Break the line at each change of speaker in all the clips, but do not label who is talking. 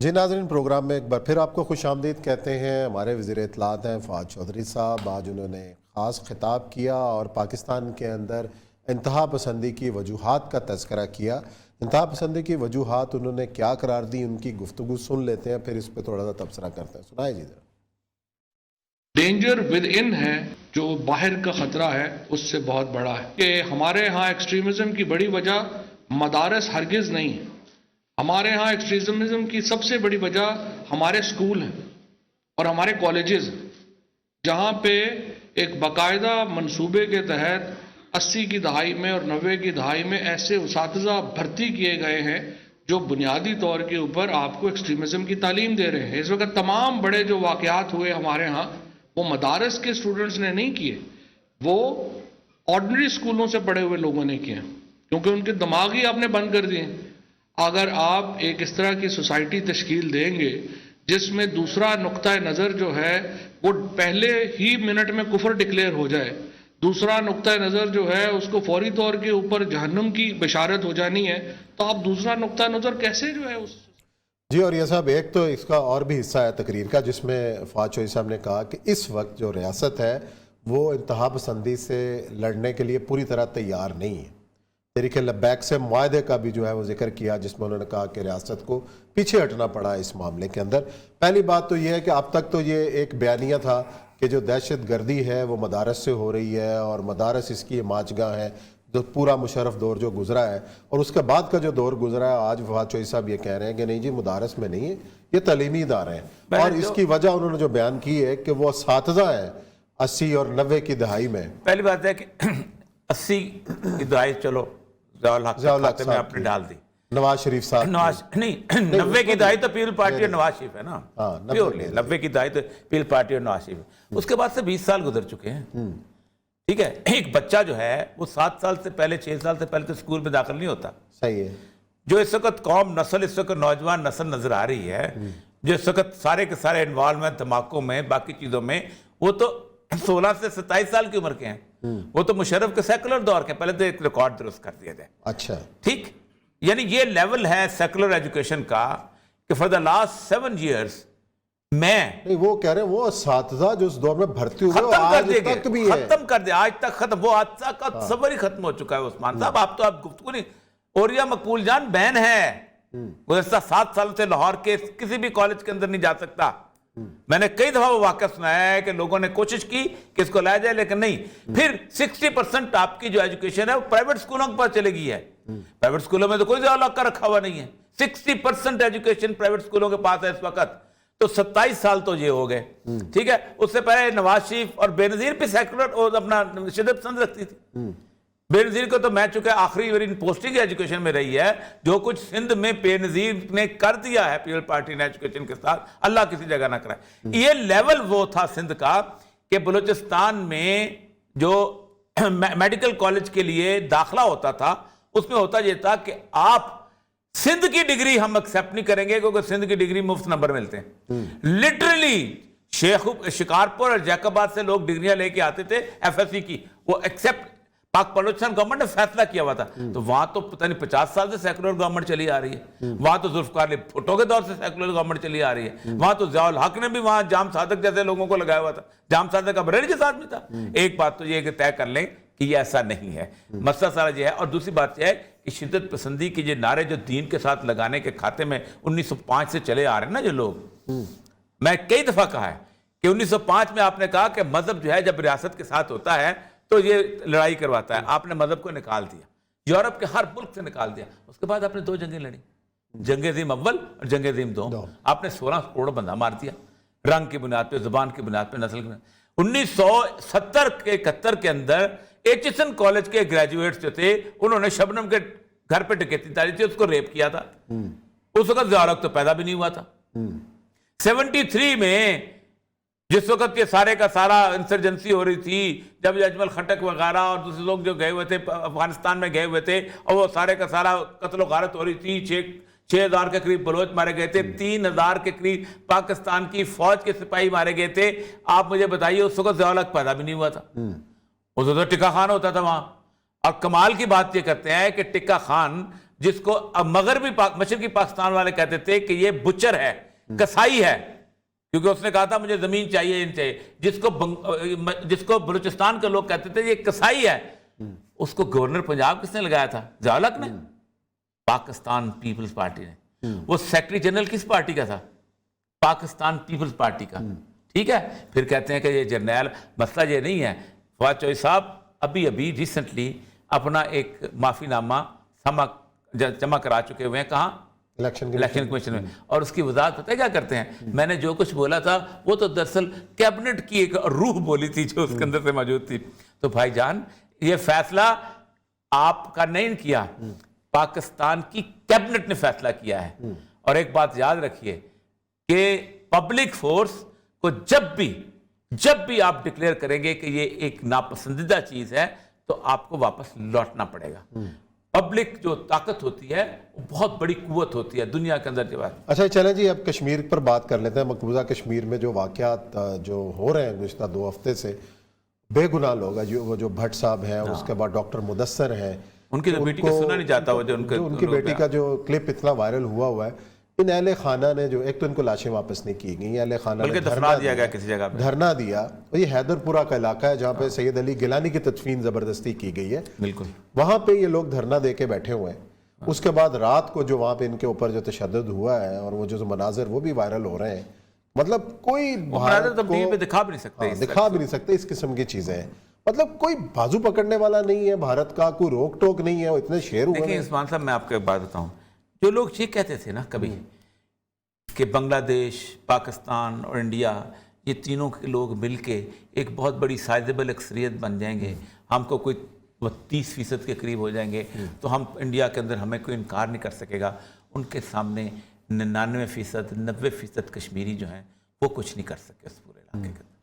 جی ناظرین، پروگرام میں ایک بار پھر آپ کو خوش آمدید کہتے ہیں۔ ہمارے وزیر اطلاعات ہیں فواد چودھری صاحب، آج انہوں نے خاص خطاب کیا اور پاکستان کے اندر انتہا پسندی کی وجوہات کا تذکرہ کیا۔ انتہا پسندی کی وجوہات انہوں نے کیا قرار دی، ان کی گفتگو سن لیتے ہیں، پھر اس پہ تھوڑا سا تبصرہ کرتے ہیں۔ سنائیں جی ذرا۔
ڈینجر ود ان ہے، جو باہر کا خطرہ ہے اس سے بہت بڑا ہے کہ ہمارے ہاں ایکسٹریمزم کی بڑی وجہ مدارس ہرگز نہیں ہے۔ ہمارے ہاں ایکسٹریمزم کی سب سے بڑی وجہ ہمارے سکول ہیں اور ہمارے کالجز ہیں، جہاں پہ ایک باقاعدہ منصوبے کے تحت 80 کی دہائی میں اور 90 کی دہائی میں ایسے اساتذہ بھرتی کیے گئے ہیں جو بنیادی طور کے اوپر آپ کو ایکسٹریمزم کی تعلیم دے رہے ہیں۔ اس وقت تمام بڑے جو واقعات ہوئے ہمارے ہاں وہ مدارس کے اسٹوڈنٹس نے نہیں کیے، وہ آرڈنری سکولوں سے پڑھے ہوئے لوگوں نے کیے، کیونکہ ان کے دماغ ہی آپ نے بند کر دیے۔ اگر آپ ایک اس طرح کی سوسائٹی تشکیل دیں گے جس میں دوسرا نقطہ نظر جو ہے وہ پہلے ہی منٹ میں کفر ڈکلیئر ہو جائے، دوسرا نقطہ نظر جو ہے اس کو فوری طور کے اوپر جہنم کی بشارت ہو جانی ہے، تو آپ دوسرا نقطہ نظر کیسے جو ہے اس
جی، اور یہ صاحب ایک تو اس کا اور بھی حصہ ہے تقریر کا، جس میں فواد چودھری صاحب نے کہا کہ اس وقت جو ریاست ہے وہ انتہا پسندی سے لڑنے کے لیے پوری طرح تیار نہیں ہے۔ تحریک لبیک سے معاہدے کا بھی جو ہے وہ ذکر کیا، جس میں انہوں نے کہا کہ ریاست کو پیچھے ہٹنا پڑا اس معاملے کے اندر۔ پہلی بات تو یہ ہے کہ اب تک تو یہ ایک بیانیہ تھا کہ جو دہشت گردی ہے وہ مدارس سے ہو رہی ہے اور مدارس اس کی ماچ گاہ ہے، جو پورا مشرف دور جو گزرا ہے، اور اس کے بعد کا جو دور گزرا ہے آج فواد چودھری صاحب یہ کہہ رہے ہیں کہ نہیں جی مدارس میں نہیں ہے، یہ تعلیمی ادارے ہیں۔ اور اس کی وجہ انہوں نے جو بیان کی ہے کہ وہ اساتذہ ہیں 80 اور 90 کی دہائی میں۔
پہلی بات ہے کہ 80 کی دہائی چلو ضیاء الحق میں آپ نے ڈال دی،
نواز شریف صاحب
نہیں 90 کی دہائی تو پیپل پارٹی اور نواز شریف ہے نا، پیورلی 90 کی دہائی تو پیپل پارٹی اور نواز شریف ہے۔ اس کے بعد سے 20 سال گزر چکے ہیں، ٹھیک ہے۔ ایک بچہ جو ہے وہ 7 سال سے پہلے 6 سال سے پہلے تو اسکول میں داخل نہیں ہوتا۔
صحیح ہے۔
جو اس وقت قوم نسل، اس وقت نوجوان نسل نظر آ رہی ہے، جو اس وقت سارے کے سارے انوالومنٹ دھماکوں میں باقی چیزوں میں، وہ تو 16 سے 27 سال کی عمر کے ہیں، وہ تو مشرف کے سیکولر دور کے، پہلے تو ایک ریکارڈ درست کر دیا جائے۔
اچھا
ٹھیک، یعنی یہ لیول ہے سیکولر ایجوکیشن کا کہ فار دا لاسٹ 7 ایئرس میں
نہیں، وہ کہہ رہے ہیں وہ اساتذہ جو اس دور میں بھرتی ہوئے
ختم کر دے
تک بھی ہے،
ختم کر دے، آج تک ختم، وہ حادثہ کا تصور ہی ختم ہو چکا ہے۔ عثمان صاحب آپ تو آپ گفتگو نہیں، اوریا مقبول جان بہن ہے، گزشتہ 7 سال سے لاہور کے کسی بھی کالج کے اندر نہیں جا سکتا۔ میں نے کئی دفعہ وہ واقعہ سنایا ہے کہ لوگوں نے کوشش کی کہ اس کو لایا جائے لیکن نہیں۔ پھر 60% آپ کی جو ایجوکیشن ہے وہ پرائیویٹ سکولوں کے پاس چلے گئی ہے۔ پرائیویٹ سکولوں میں تو کوئی ضیاء کا رکھا ہوا نہیں ہے، 60% ایجوکیشن پرائیویٹ سکولوں کے پاس ہے اس وقت۔ تو 27 سال تو یہ ہو گئے، ٹھیک ہے۔ اس سے پہلے نواز شریف اور بے نظیر پہ سیکولر اور اپنا شدت پسند رکھتی تھی۔ بے نظیر کو تو میں چکا آخری بار پوسٹنگ ایجوکیشن میں رہی ہے، جو کچھ سندھ میں بے نظیر نے کر دیا ہے پیپل پارٹی نے ایجوکیشن کے ساتھ، اللہ کسی جگہ نہ کرائے۔ یہ لیول وہ تھا سندھ کا کہ بلوچستان میں جو میڈیکل کالج کے لیے داخلہ ہوتا تھا اس میں ہوتا یہ تھا کہ آپ سندھ کی ڈگری ہم ایکسیپٹ نہیں کریں گے کیونکہ سندھ کی ڈگری مفت نمبر ملتے ہیں۔ لٹرلی شکارپور اور جیکاباد سے لوگ ڈگریاں لے کے آتے تھے ایف ایس سی کی، وہ ایکسیپٹ پاک بلوچستان گورنمنٹ نے فیصلہ کیا ہوا تھا۔ تو وہاں تو پتہ نہیں 50 سال سے سیکولر گورنمنٹ چلی آ رہی ہے، وہاں تو ذوالفقار علی بھٹو کے دور سے سیکولر گورنمنٹ چلی آ رہی ہے، وہاں تو ضیاء الحق نے بھی وہاں جام صادق جیسے لوگوں کو لگایا ہوا تھا، جام صادق کا بریلی کے ساتھ بھی تھا۔ ایک بات تو یہ کہ طے کر لیں کہ یہ ایسا نہیں ہے، مسئلہ سارا یہ ہے۔ اور دوسری بات یہ ہے کہ شدت پسندی کی یہ نعرے جو دین کے ساتھ لگانے کے کھاتے میں 1905 سے چلے آ رہے ہیں نا جو لوگ، میں کئی دفعہ کہا ہے کہ 1905 میں آپ نے کہا کہ مذہب جو ہے جب ریاست کے ساتھ ہوتا ہے تو یہ لڑائی کرواتا ہے، آپ نے مذہب کو نکال دیا، یورپ کے ہر ملک سے نکال دیا۔ اس کے بعد آپ نے 2 جنگیں لڑی، جنگ عظیم اول اور جنگ عظیم دوم، آپ نے 16 کروڑ بندہ مار دیا، رنگ کی بنیاد پہ، زبان کی بنیاد پہ، نسل کی بنیاد۔ 1970 کے 71 کے اندر ایچسن کالج کے گریجویٹس جو تھے انہوں نے شبنم کے گھر پہ ڈکیتی ڈالی تھی، اس کو ریپ کیا تھا، اس وقت ضیاء الحق تو پیدا بھی نہیں ہوا تھا۔ 73 میں جس وقت یہ سارے کا سارا انسرجنسی ہو رہی تھی، جب اجمل خٹک وغیرہ اور دوسرے لوگ جو گئے ہوئے تھے افغانستان میں گئے ہوئے تھے اور وہ سارے کا سارا قتل و غارت ہو رہی تھی، 6,000 کے قریب بلوچ مارے گئے تھے، 3,000 کے قریب پاکستان کی فوج کے سپاہی مارے گئے تھے۔ آپ مجھے بتائیے اس وقت ضیاء الحق پیدا بھی نہیں ہوا تھا، اس وقت ٹکا خان ہوتا تھا وہاں۔ اور کمال کی بات یہ کرتے ہیں کہ ٹکا خان جس کو مغربی مشرقی پاکستان والے کہتے تھے کہ یہ بچر ہے، کسائی ہے، کیونکہ اس نے کہا تھا مجھے زمین چاہیے، جس کو بلوچستان کے لوگ کہتے تھے یہ کسائی ہے، اس کو گورنر پنجاب کس نے لگایا تھا؟ ضیاء الحق نے، پاکستان پیپلز پارٹی نے۔ وہ سیکرٹری جنرل کس پارٹی کا تھا؟ پاکستان پیپلز پارٹی کا، ٹھیک ہے۔ پھر کہتے ہیں کہ یہ جرنیل، مسئلہ یہ نہیں ہے۔ فواد چوہدری صاحب ابھی ریسنٹلی اپنا ایک معافی نامہ جمع کرا چکے ہوئے ہیں، کہاں؟ الیکشن کمیشن میں، اور اس کی وضاحت پتہ ہے کیا کرتے ہیں؟ میں نے جو کچھ بولا تھا وہ تو دراصل کیبنٹ کی ایک روح بولی تھی جو اس کے اندر سے موجود تھی۔ تو بھائی جان، یہ فیصلہ آپ کا نہیں کیا، پاکستان کی کیبنٹ نے فیصلہ کیا ہے۔ اور ایک بات یاد رکھیے کہ پبلک فورس کو جب بھی آپ ڈکلیئر کریں گے کہ یہ ایک ناپسندیدہ چیز ہے تو آپ کو واپس لوٹنا پڑے گا۔ پبلک جو طاقت ہوتی ہے وہ بہت بڑی قوت ہوتی ہے دنیا کے اندر جو ہے۔
اچھا چلیں جی، اب کشمیر پر بات کر لیتے ہیں۔ مقبوضہ کشمیر میں جو واقعات جو ہو رہے ہیں گزشتہ 2 ہفتے سے، بے گناہ لوگ ہیں، وہ جو بھٹ صاحب ہیں، اس کے بعد ڈاکٹر مدثر ہیں،
ان کی بیٹی کا سنا نہیں جاتا،
ان کی بیٹی کا جو کلپ اتنا وائرل ہوا ہے، ان اہل خانہ نے جو ایک تو ان کو لاشیں واپس نہیں کی گئی، اہل خانہ نے
دفنا دیا گیا کسی جگہ پہ،
دھرنا دیا۔ اور یہ حیدر پورہ کا علاقہ ہے جہاں پہ سید علی گیلانی کی تدفین زبردستی کی گئی ہے،
بالکل
وہاں پہ یہ لوگ دھرنا دے کے بیٹھے ہوئے ہیں۔ اس کے بعد رات کو جو وہاں پہ ان کے اوپر جو تشدد ہوا ہے اور وہ جو مناظر وہ بھی وائرل ہو رہے ہیں، مطلب کوئی
دکھا بھی
نہیں سکتے اس قسم کی چیزیں ہیں۔ مطلب کوئی بازو پکڑنے والا نہیں ہے بھارت کا، کوئی روک ٹوک نہیں ہے، وہ اتنے شیر ہوئے ہیں۔
دیکھیں عثمان صاحب، میں آپ کو ایک بات بتاؤں، جو لوگ یہ کہتے تھے نا کبھی کہ بنگلہ دیش، پاکستان اور انڈیا، یہ تینوں کے لوگ مل کے ایک بہت بڑی سائزیبل اکثریت بن جائیں گے، ہم کو کوئی 30% کے قریب ہو جائیں گے تو ہم انڈیا کے اندر ہمیں کوئی انکار نہیں کر سکے گا، ان کے سامنے 99%، 90% کشمیری جو ہیں وہ کچھ نہیں کر سکے اس پورے علاقے کے اندر۔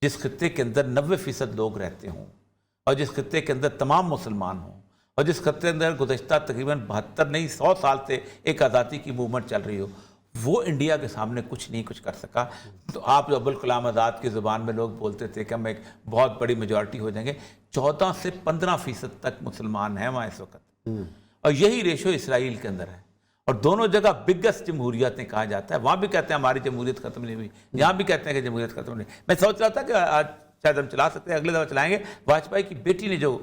جس خطے کے اندر 90% لوگ رہتے ہوں، اور جس خطے کے اندر تمام مسلمان ہوں، اور جس خطے کے اندر گزشتہ تقریباً 72 نہیں 100 سال سے ایک آزادی کی موومنٹ چل رہی ہو، وہ انڈیا کے سامنے کچھ کر سکا۔ تو آپ جو ابوالکلام آزاد کی زبان میں لوگ بولتے تھے کہ ہم ایک بہت بڑی میجورٹی ہو جائیں گے، 14 سے 15% تک مسلمان ہیں وہاں اس وقت، اور یہی ریشو اسرائیل کے اندر ہے۔ اور دونوں جگہ بگسٹ جمہوریتیں کہا جاتا ہے، وہاں بھی کہتے ہیں ہماری جمہوریت ختم نہیں ہوئی، یہاں بھی کہتے ہیں کہ جمہوریت ختم نہیں۔ میں سوچ رہا تھا کہ آج شاید ہم چلا سکتے ہیں، اگلے دفعہ چلائیں گے۔ واجپئی کی بیٹی نے جو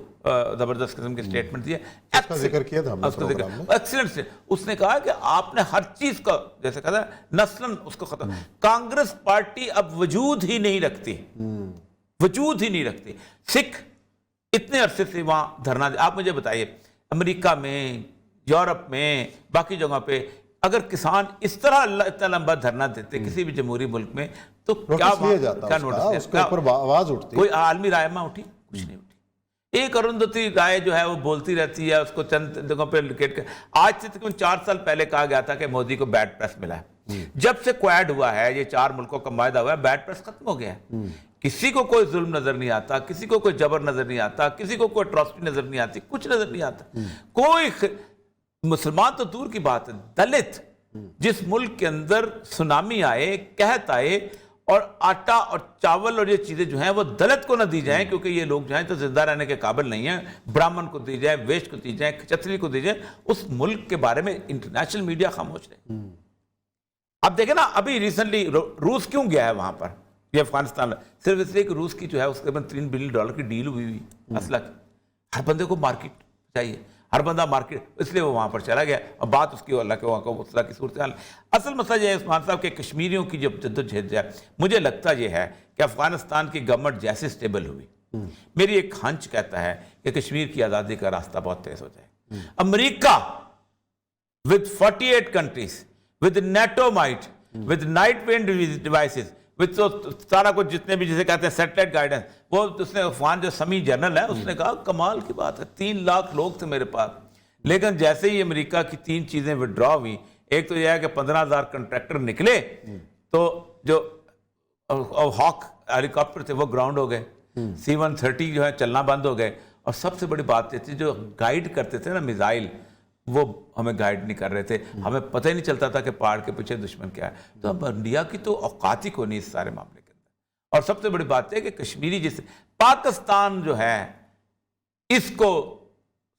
زبردست قسم کی اسٹیٹمنٹ دی ہے،
اس کا ذکر کیا تھا ہم نے پروگرام میں،
ایکسیلنٹ سے اس نے کہا کہ آپ نے ہر چیز کا جیسے کہا نسلاً اس کو ختم۔ کانگریس پارٹی اب وجود ہی نہیں رکھتی، سکھ اتنے عرصے سے وہاں دھرنا دے۔ آپ مجھے بتائیے، امریکہ میں، یورپ میں، باقی جگہوں پہ اگر کسان اس طرح اتنا لمبا دھرنا دیتے کسی بھی جمہوری ملک میں تو کیا نوٹس،
اس کے اوپر آواز اٹھتی،
کوئی عالمی رائے میں اٹھی؟ کچھ نہیں اٹھی۔ ایک ارندھتی رائے جو ہے وہ بولتی رہتی ہے، اس کو چند جگہوں پہ لوکیٹ کر۔ آج سے تقریباً 4 سال پہلے کہا گیا تھا کہ مودی کو بیڈ پریس ملا ہے، جب سے کویڈ ہوا ہے، یہ 4 ملکوں کا معاہدہ ہوا ہے، بیڈ پریس ختم ہو گیا ہے۔ کسی کو کوئی ظلم نظر نہیں آتا، کسی کو کوئی جبر نظر نہیں آتا، کسی کو کوئی اٹراسٹی نظر نہیں آتی، کچھ نظر نہیں آتا۔ کوئی مسلمان تو دور کی بات ہے، دلت جس ملک کے اندر سونامی آئے، قحط آئے، اور آٹا اور چاول اور یہ چیزیں جو ہیں وہ دلت کو نہ دی جائیں، کیونکہ یہ لوگ جو ہیں تو زندہ رہنے کے قابل نہیں ہیں، برامن کو دی جائے، ویش کو دی جائے، کچتری کو دی جائے، اس ملک کے بارے میں انٹرنیشنل میڈیا خاموش رہے۔ اب دیکھیں نا، ابھی ریسنٹلی روس کیوں گیا ہے وہاں پر، یہ افغانستان میں، صرف اس لیے کہ روس کی جو ہے اس کے بعد $3 بلین کی ڈیل ہوئی اسلحہ کی۔ ہر بندے کو مارکیٹ چاہیے، ہر بندہ مارکیٹ، اس لیے وہ وہاں پر چلا گیا، اور بات اس کی اللہ کے وہاں کو مسئلہ کی صورتحال۔ اصل مسئلہ یہ ہے عثمان صاحب کہ کشمیریوں کی جب جدوجہد ہے، مجھے لگتا یہ ہے کہ افغانستان کی گورنمنٹ جیسے سٹیبل ہوئی، میری ایک ہنچ کہتا ہے کہ کشمیر کی آزادی کا راستہ بہت تیز ہو جائے۔ امریکہ with 48 countries, with NATO might, with night wind devices, with سارا کچھ جتنے بھی جسے کہتے ہیں سیٹلائٹ گائیڈنس، وہ اس نے افغان جو سمی جنرل ہے اس نے کہا کمال کی بات ہے، 3 لاکھ لوگ تھے میرے پاس، لیکن جیسے ہی امریکہ کی 3 چیزیں وڈرا ہوئی، ایک تو یہ ہے کہ 15,000 کنٹریکٹر نکلے، تو جو ہاک ہیلی کاپٹر تھے وہ گراؤنڈ ہو گئے، C-130 جو ہے چلنا بند ہو گئے، اور سب سے بڑی بات یہ تھی جو گائیڈ کرتے تھے نا میزائل، وہ ہمیں گائیڈ نہیں کر رہے تھے، ہمیں پتہ ہی نہیں چلتا تھا کہ پہاڑ کے پیچھے دشمن کیا ہے۔ تو اب انڈیا کی تو اوقات ہی کو نہیں اس سارے معاملے کے اندر۔ اور سب سے بڑی بات ہے کہ کشمیری جس پاکستان جو ہے اس کو